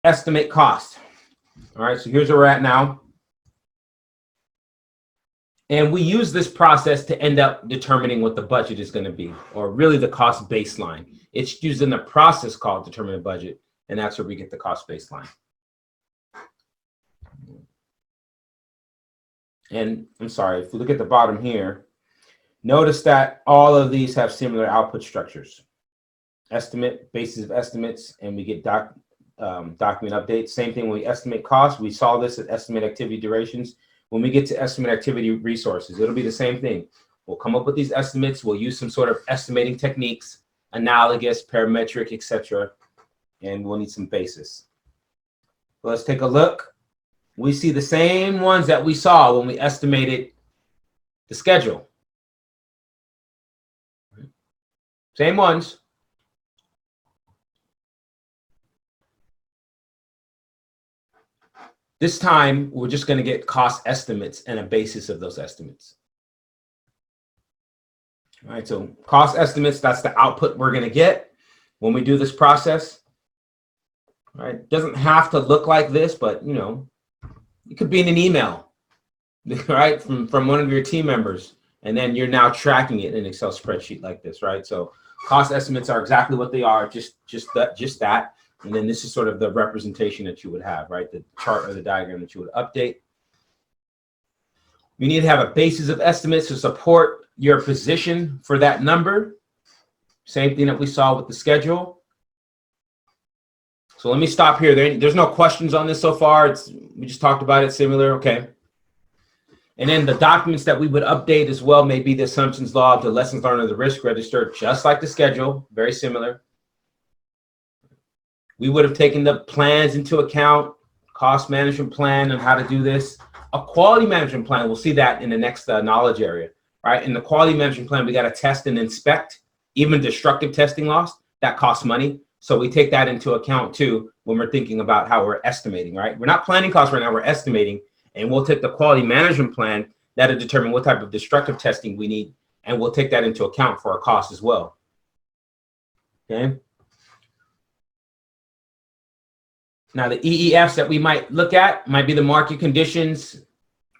estimate cost. All right, so here's where we're at now. And we use this process to end up determining what the budget is going to be, or really the cost baseline. It's used in a process called determine a budget, and that's where we get the cost baseline. And I'm sorry, if you look at the bottom here, notice that all of these have similar output structures. Estimate, basis of estimates, and we get document updates. Same thing when we estimate costs. We saw this at estimate activity durations. When we get to estimate activity resources, it'll be the same thing. We'll come up with these estimates. We'll use some sort of estimating techniques, analogous, parametric, etc. And we'll need some basis. So let's take a look. We see the same ones that we saw when we estimated the schedule. Same ones. This time, we're just going to get cost estimates and a basis of those estimates. All right, so cost estimates, that's the output we're going to get when we do this process. All right, it doesn't have to look like this, but, you know, it could be in an email, right, from one of your team members, and then you're now tracking it in an Excel spreadsheet like this, right? So cost estimates are exactly what they are, just that. And then this is sort of the representation that you would have, right? The chart or the diagram that you would update. You need to have a basis of estimates to support your position for that number. Same thing that we saw with the schedule. So let me stop here. There's no questions on this so far. We just talked about it, similar, okay. And then the documents that we would update as well may be the assumptions log, the lessons learned, or the risk register, just like the schedule, very similar. We would have taken the plans into account, cost management plan and how to do this. A quality management plan, we'll see that in the next knowledge area, right? In the quality management plan, we got to test and inspect, even destructive testing loss, that costs money. So we take that into account too when we're thinking about how we're estimating, right? We're not planning costs right now, we're estimating, and we'll take the quality management plan that'll determine what type of destructive testing we need, and we'll take that into account for our costs as well, okay? Now, the EEFs that we might look at might be the market conditions,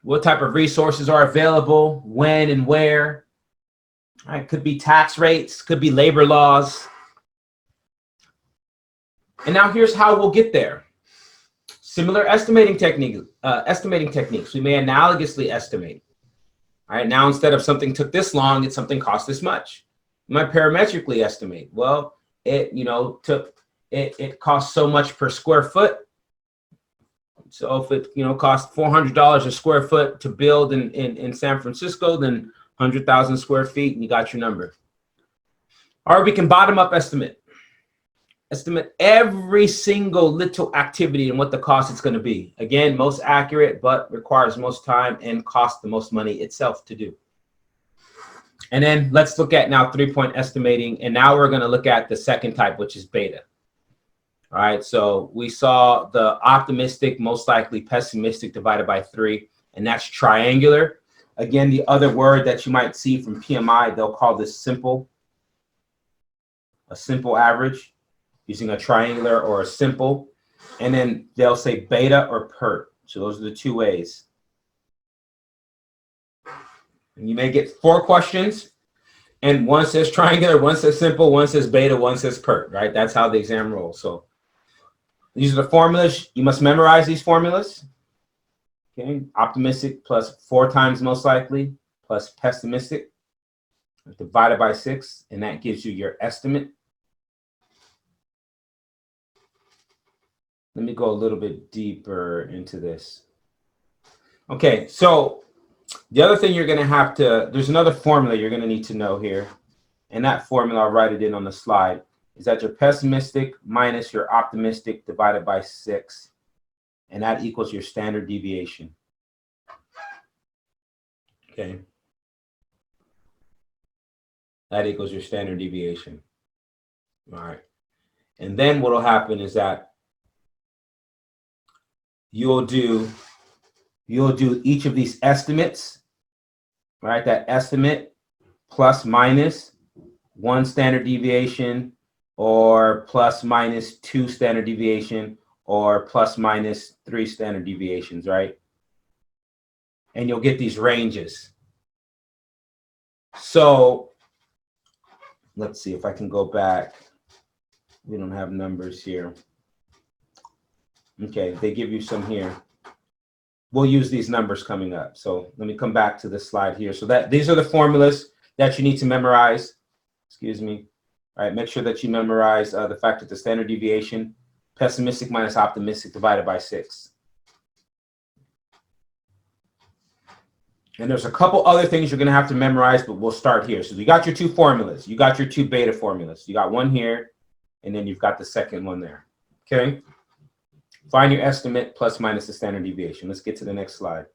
what type of resources are available, when and where. It could be tax rates, could be labor laws. And now here's how we'll get there. Similar estimating techniques. We may analogously estimate. All right, now instead of something took this long, it's something cost this much. You might parametrically estimate. Well, it costs so much per square foot. So if it costs $400 a square foot to build in San Francisco, then 100,000 square feet, and you got your number. Or we can bottom up estimate every single little activity and what the cost is going to be. Again, most accurate, but requires most time and costs the most money itself to do. And then let's look at now 3-point estimating. And now we're going to look at the second type, which is beta. All right, so we saw the optimistic, most likely pessimistic divided by 3, and that's triangular. Again, the other word that you might see from PMI, they'll call this simple, a simple average, using a triangular or a simple, and then they'll say beta or PERT. So those are the two ways. And you may get 4 questions, and one says triangular, one says simple, one says beta, one says PERT, right? That's how the exam rolls. So these are the formulas. You must memorize these formulas. Okay, optimistic plus 4 times most likely plus pessimistic divided by 6, and that gives you your estimate. Let me go a little bit deeper into this. Okay, so the other thing you're going to have to, there's another formula you're going to need to know here, and that formula, I'll write it in on the slide, is that your pessimistic minus your optimistic divided by 6, and that equals your standard deviation. Okay. That equals your standard deviation. All right. And then what will happen is that you'll do each of these estimates, right? That estimate plus minus 1 standard deviation, or plus minus 2 standard deviation, or plus minus 3 standard deviations, right? And you'll get these ranges. So let's see if I can go back. We don't have numbers here. Okay, they give you some here. We'll use these numbers coming up. So let me come back to this slide here. So that these are the formulas that you need to memorize. Excuse me. All right, make sure that you memorize the fact that the standard deviation, pessimistic minus optimistic divided by 6. And there's a couple other things you're going to have to memorize, but we'll start here. So you got your 2 formulas. You got your 2 beta formulas. You got one here, and then you've got the second one there. Okay. Find your estimate plus minus the standard deviation. Let's get to the next slide.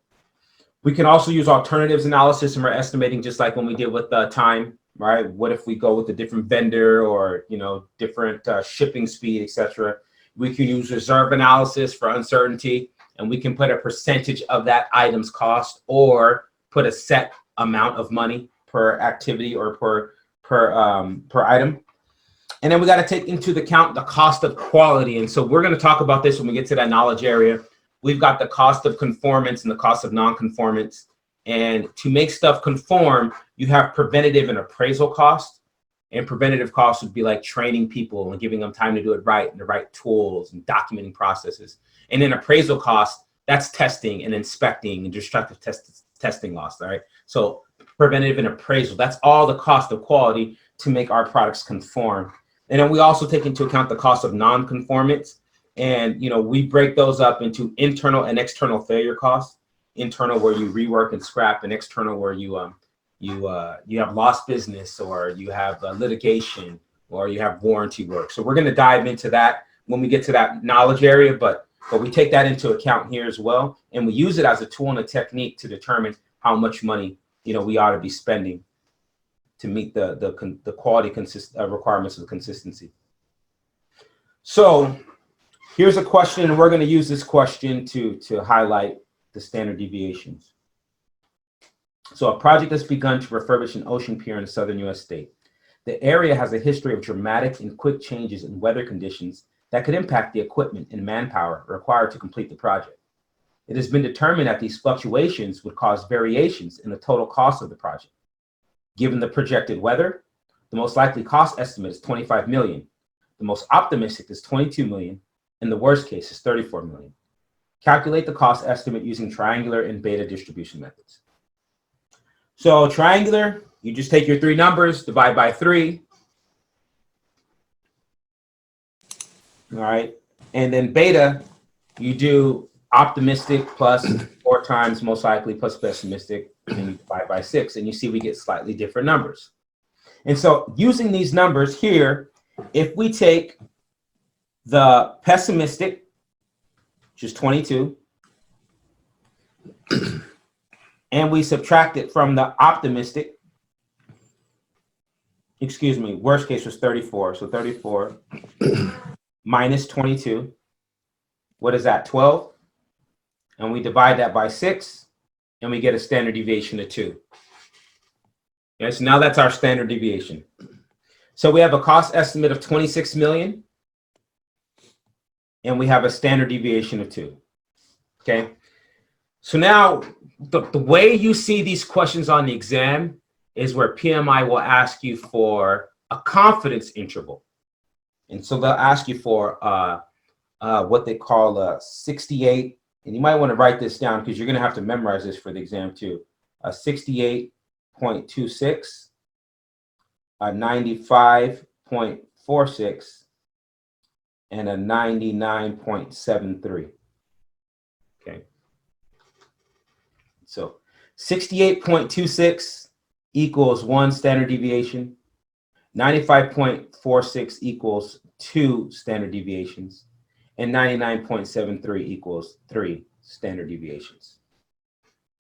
We can also use alternatives analysis and we're estimating just like when we did with the time, right? What if we go with a different vendor or, you know, different shipping speed, etc. We can use reserve analysis for uncertainty, and we can put a percentage of that item's cost or put a set amount of money per activity or per item. And then we got to take into account the cost of quality. And so we're going to talk about this when we get to that knowledge area. We've got the cost of conformance and the cost of non-conformance. And to make stuff conform, you have preventative and appraisal cost. And preventative costs would be like training people and giving them time to do it right and the right tools and documenting processes. And then appraisal cost, that's testing and inspecting and destructive testing loss, all right? So preventative and appraisal, that's all the cost of quality to make our products conform. And then we also take into account the cost of non-conformance. And, you know, we break those up into internal and external failure costs. Internal where you rework and scrap, and external where you have lost business or you have litigation or you have warranty work. So we're going to dive into that when we get to that knowledge area, but we take that into account here as well. And we use it as a tool and a technique to determine how much money, you know, we ought to be spending to meet the quality requirements of consistency. So here's a question, and we're going to use this question to highlight the standard deviations. So a project has begun to refurbish an ocean pier in a southern U.S. state. The area has a history of dramatic and quick changes in weather conditions that could impact the equipment and manpower required to complete the project. It has been determined that these fluctuations would cause variations in the total cost of the project. Given the projected weather, the most likely cost estimate is $25 million. The most optimistic is $22 million, and the worst case is $34 million. Calculate the cost estimate using triangular and beta distribution methods. So triangular, you just take your 3 numbers, divide by 3. All right. And then beta, you do optimistic plus 4 times most likely plus pessimistic, and you divide by 6, and you see we get slightly different numbers. And so using these numbers here, if we take the pessimistic, which is 22, and we subtract it from the optimistic, excuse me, worst case was 34. So 34 minus 22, what is that, 12? And we divide that by 6, and we get a standard deviation of 2. Okay, so now that's our standard deviation. So we have a cost estimate of $26 million, and we have a standard deviation of 2. Okay, so now the way you see these questions on the exam is where PMI will ask you for a confidence interval. And so they'll ask you for what they call a 68. And you might want to write this down because you're going to have to memorize this for the exam too. A 68.26, a 95.46, and a 99.73. Okay. So 68.26 equals 1 standard deviation. 95.46 equals 2 standard deviations. And 99.73 equals 3 standard deviations.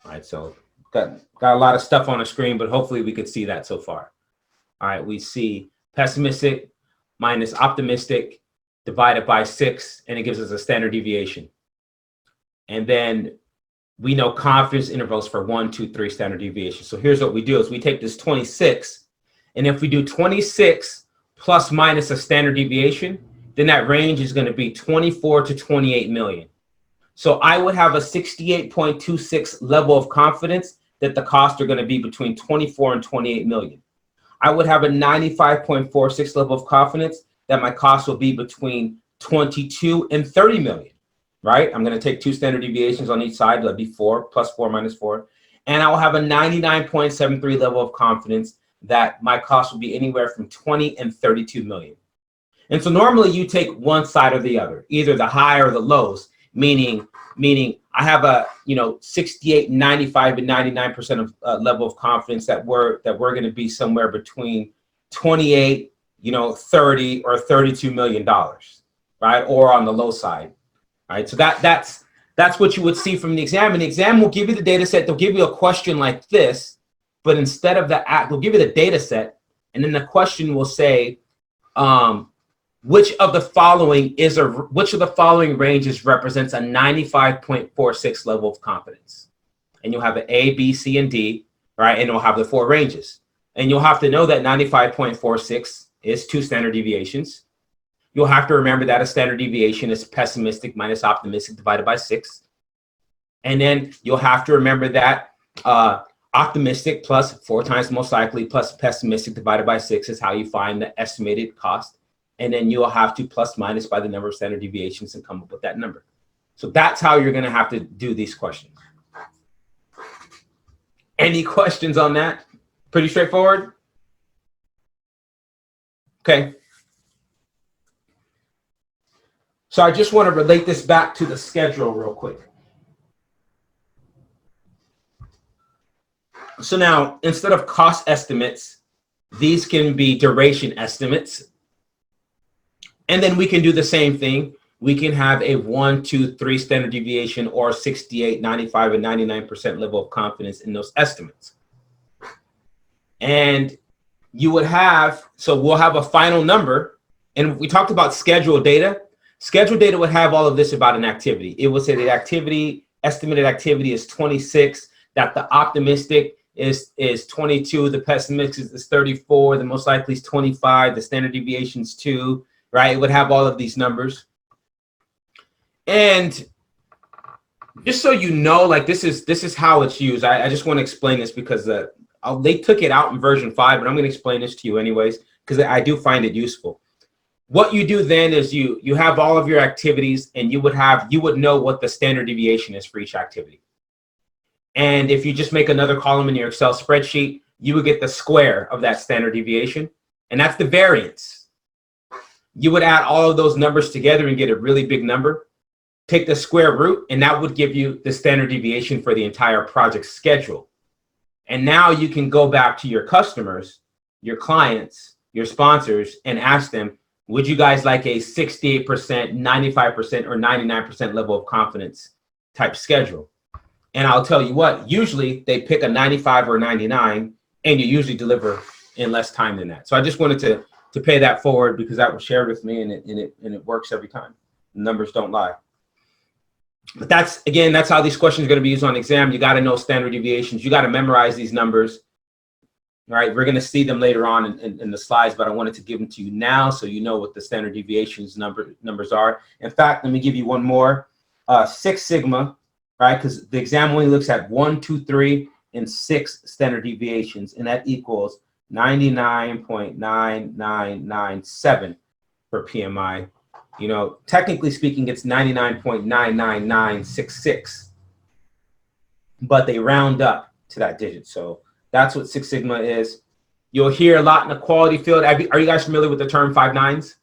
All right, so got a lot of stuff on the screen, but hopefully we could see that so far. All right, we see pessimistic minus optimistic divided by 6, and it gives us a standard deviation. And then we know confidence intervals for 1, 2, 3 standard deviations. So here's what we do is we take this 26, and if we do 26 plus minus a standard deviation, then that range is going to be 24 to 28 million. So I would have a 68.26 level of confidence that the costs are going to be between 24 and 28 million. I would have a 95.46 level of confidence that my costs will be between 22 and 30 million, right? I'm going to take 2 standard deviations on each side. That'd be 4 plus 4 minus 4. And I will have a 99.73 level of confidence that my costs will be anywhere from 20 and 32 million. And so normally you take one side or the other, either the high or the lows, meaning I have a 68, 95, and 99% of level of confidence that we're going to be somewhere between 28, 30 or 32 million dollars, right? Or on the low side, right? So that's what you would see from the exam. And the exam will give you the data set. They'll give you a question like this, but instead of they'll give you the data set, and then the question will say, which of the following ranges represents a 95.46 level of confidence? And you'll have an A, B, C, and D, right? And it'll have the 4 ranges. And you'll have to know that 95.46 is 2 standard deviations. You'll have to remember that a standard deviation is pessimistic minus optimistic divided by 6. And then you'll have to remember that optimistic plus 4 times most likely plus pessimistic divided by 6 is how you find the estimated cost. And then you'll have to plus minus by the number of standard deviations and come up with that number. So that's how you're going to have to do these questions. Any questions on that? Pretty straightforward? Okay. So I just want to relate this back to the schedule real quick. So now, instead of cost estimates, these can be duration estimates. And then we can do the same thing. We can have a 1, 2, 3 standard deviation or 68, 95, and 99% level of confidence in those estimates. And you would have, so we'll have a final number. And we talked about scheduled data. Scheduled data would have all of this about an activity. It would say the estimated activity is 26, that the optimistic is 22, the pessimistic is 34, the most likely is 25, the standard deviation is 2, right? It would have all of these numbers. And just so you know, like this is how it's used. I just want to explain this because they took it out in version 5, but I'm going to explain this to you anyways because I do find it useful. What you do then is you have all of your activities, and you would know what the standard deviation is for each activity. And if you just make another column in your Excel spreadsheet, you would get the square of that standard deviation, and that's the variance. You would add all of those numbers together and get a really big number. Take the square root, and that would give you the standard deviation for the entire project schedule. And now you can go back to your customers, your clients, your sponsors, and ask them, would you guys like a 68%, 95%, or 99% level of confidence type schedule? And I'll tell you what, usually they pick a 95 or 99, and you usually deliver in less time than that. So I just wanted to pay that forward because that was shared with me, and it works every time. The numbers don't lie. But that's how these questions are going to be used on exam. You got to know standard deviations. You got to memorize these numbers. All right, we're going to see them later on in the slides, but I wanted to give them to you now so you know what the standard deviations numbers are. In fact, let me give you one more. 6 sigma, right? Because the exam only looks at 1, 2, 3, and 6 standard deviations, and that equals 99.9997 for PMI. You know, technically speaking, it's 99.99966, but they round up to that digit. So that's what 6 sigma is. You'll hear a lot in the quality field. Are you guys familiar with the term 5 nines?